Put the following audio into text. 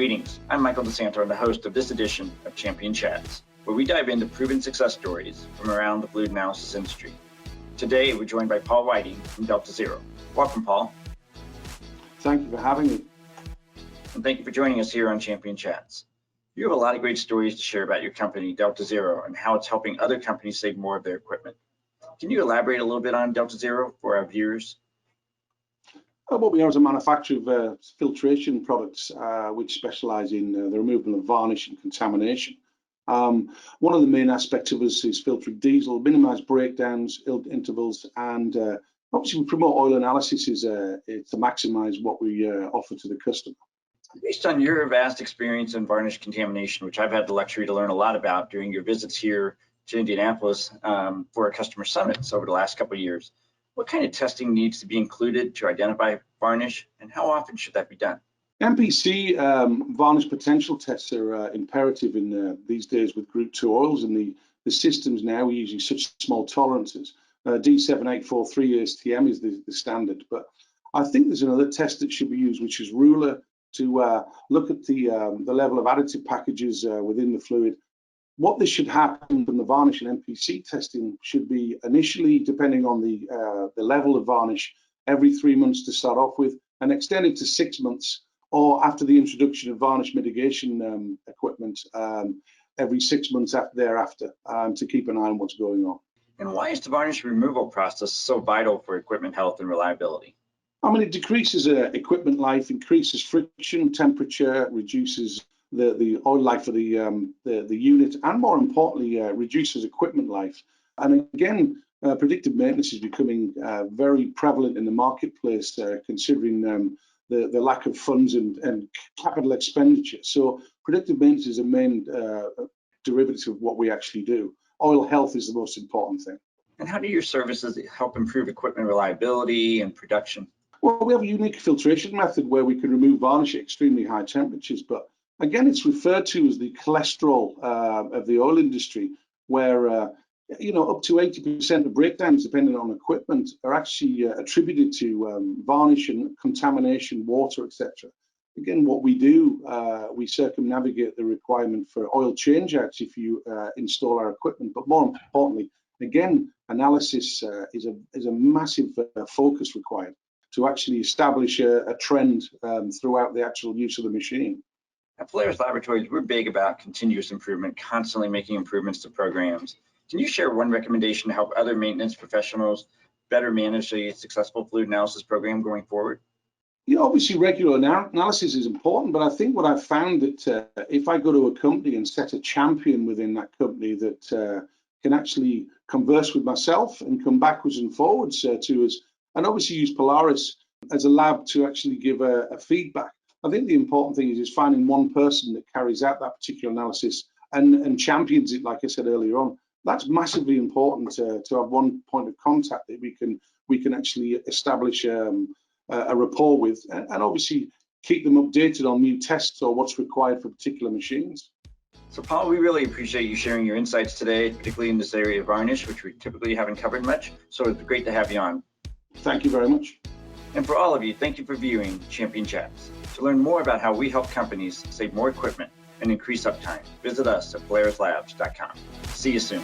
Greetings, I'm Michael DeSanto, the host of this edition of Champion Chats, where we dive into proven success stories from around the fluid analysis industry. Today, we're joined by Paul Whiting from Delta-Xero. Welcome, Paul. Thank you for having me. And thank you for joining us here on Champion Chats. You have a lot of great stories to share about your company, Delta-Xero, and how it's helping other companies save more of their equipment. Can you elaborate a little bit on Delta-Xero for our viewers? What we are is a manufacturer of filtration products which specialize in the removal of varnish and contamination. One of the main aspects of us is filtering diesel, minimize breakdowns, intervals, and obviously we promote oil analysis to maximize what we offer to the customer. Based on your vast experience in varnish contamination, which I've had the luxury to learn a lot about during your visits here to Indianapolis for our customer summits over the last couple of years, what kind of testing needs to be included to identify varnish, and how often should that be done? MPC varnish potential tests are imperative in these days with Group 2 oils, and the systems now are using such small tolerances. D7843 ASTM is the standard, but I think there's another test that should be used, which is ruler, to look at the level of additive packages within the fluid. What this should happen from the varnish and MPC testing should be initially, depending on the level of varnish, every 3 months to start off with, and extended to 6 months, or after the introduction of varnish mitigation equipment, every 6 months thereafter, to keep an eye on what's going on. And why is the varnish removal process so vital for equipment health and reliability? I mean, it decreases equipment life, increases friction, temperature, reduces the oil life of the unit, and more importantly, reduces equipment life. And again, predictive maintenance is becoming very prevalent in the marketplace, considering the lack of funds and capital expenditure. So predictive maintenance is a main derivative of what we actually do. Oil health is the most important thing. And how do your services help improve equipment reliability and production? Well, we have a unique filtration method where we can remove varnish at extremely high temperatures, but again, it's referred to as the cholesterol of the oil industry, where up to 80% of breakdowns, depending on equipment, are actually attributed to varnish and contamination, water, etc. Again, what we do, we circumnavigate the requirement for oil changeouts if you install our equipment, but more importantly, again, analysis is a massive focus required to actually establish a trend throughout the actual use of the machine. At POLARIS Laboratories, we're big about continuous improvement, constantly making improvements to programs. Can you share one recommendation to help other maintenance professionals better manage a successful fluid analysis program going forward? Yeah, obviously regular analysis is important, but I think what I've found that if I go to a company and set a champion within that company that can actually converse with myself and come backwards and forwards to us, and obviously use Polaris as a lab to actually give a feedback. I think the important thing is finding one person that carries out that particular analysis and champions it, like I said earlier on. That's massively important to have one point of contact that we can actually establish a rapport with, and obviously keep them updated on new tests or what's required for particular machines. So Paul, we really appreciate you sharing your insights today, particularly in this area of varnish, which we typically haven't covered much. So it's great to have you on. Thank you very much. And for all of you, thank you for viewing Champion Chats. To learn more about how we help companies save more equipment and increase uptime, visit us at polarislabs.com. See you soon.